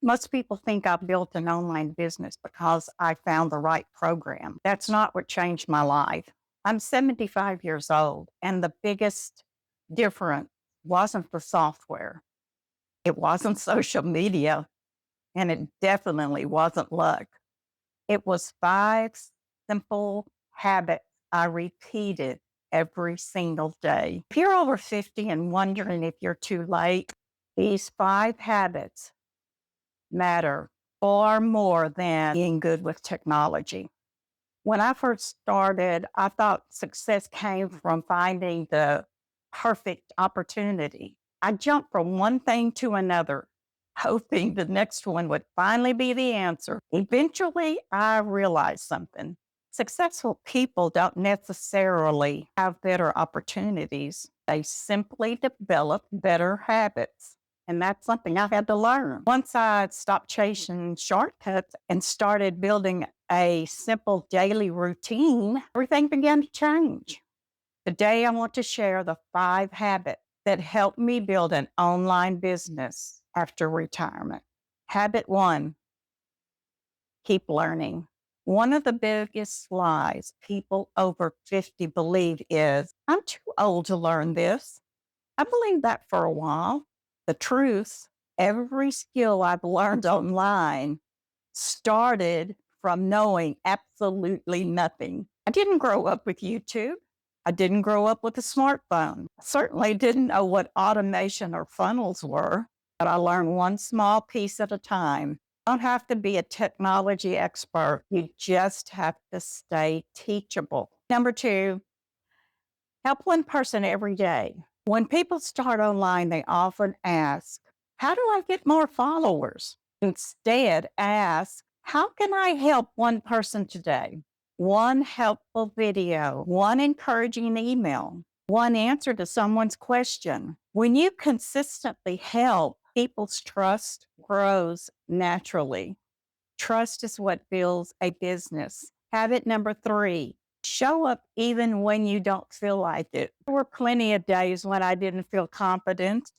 Most people think I built an online business because I found the right program. That's not what changed my life. I'm 75 years old, and the biggest difference wasn't the software. It wasn't social media, and it definitely wasn't luck. It was five simple habits I repeated every single day. If you're over 50 and wondering if you're too late, these five habits matter far more than being good with technology. When I first started, I thought success came from finding the perfect opportunity. I jumped from one thing to another, hoping the next one would finally be the answer. Eventually, I realized something. Successful people don't necessarily have better opportunities. They simply develop better habits. And that's something I had to learn. Once I stopped chasing shortcuts and started building a simple daily routine, everything began to change. Today, I want to share the five habits that helped me build an online business after retirement. Habit one, keep learning. One of the biggest lies people over 50 believe is, I'm too old to learn this. I believed that for a while. The truth, every skill I've learned online started from knowing absolutely nothing. I didn't grow up with YouTube. I didn't grow up with a smartphone. I certainly didn't know what automation or funnels were, but I learned one small piece at a time. You don't have to be a technology expert. You just have to stay teachable. Number two, help one person every day. When people start online, they often ask, how do I get more followers? Instead, ask, how can I help one person today? One helpful video, one encouraging email, one answer to someone's question. When you consistently help, people's trust grows naturally. Trust is what builds a business. Habit number three, show up even when you don't feel like it. There were plenty of days when I didn't feel confident.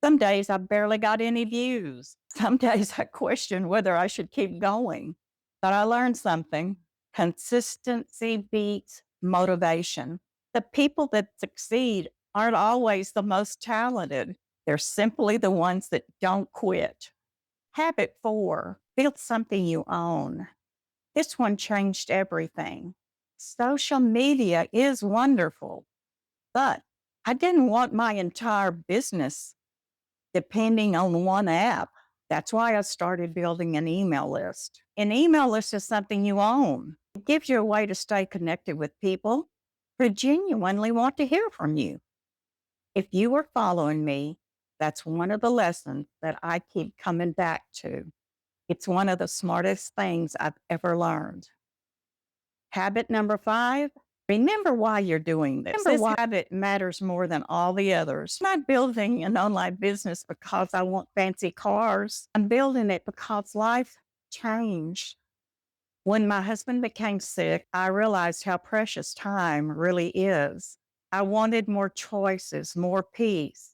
Some days I barely got any views. Some days I questioned whether I should keep going. But I learned something. Consistency beats motivation. The people that succeed aren't always the most talented. They're simply the ones that don't quit. Habit four, build something you own. This one changed everything. Social media is wonderful, but I didn't want my entire business depending on one app. That's why I started building an email list. An email list is something you own. It gives you a way to stay connected with people who genuinely want to hear from you. If you are following me, that's one of the lessons that I keep coming back to. It's one of the smartest things I've ever learned. Habit number five, remember why you're doing this. This habit matters more than all the others. I'm not building an online business because I want fancy cars. I'm building it because life changed. When my husband became sick, I realized how precious time really is. I wanted more choices, more peace,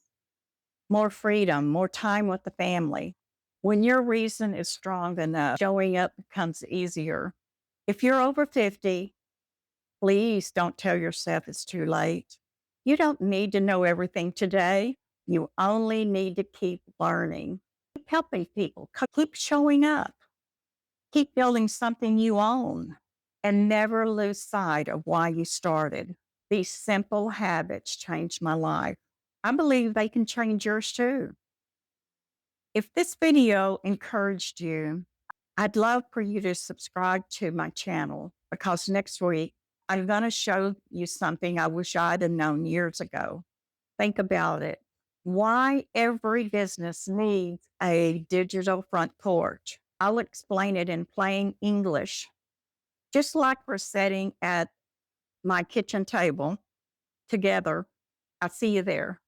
more freedom, more time with the family. When your reason is strong enough, showing up becomes easier. If you're over 50, please don't tell yourself it's too late. You don't need to know everything today. You only need to keep learning. Keep helping people. Keep showing up. Keep building something you own. And never lose sight of why you started. These simple habits changed my life. I believe they can change yours too. If this video encouraged you, I'd love for you to subscribe to my channel because next week I'm going to show you something I wish I'd have known years ago. Think about it. Why every business needs a digital front porch. I'll explain it in plain English, just like we're sitting at my kitchen table together. I'll see you there.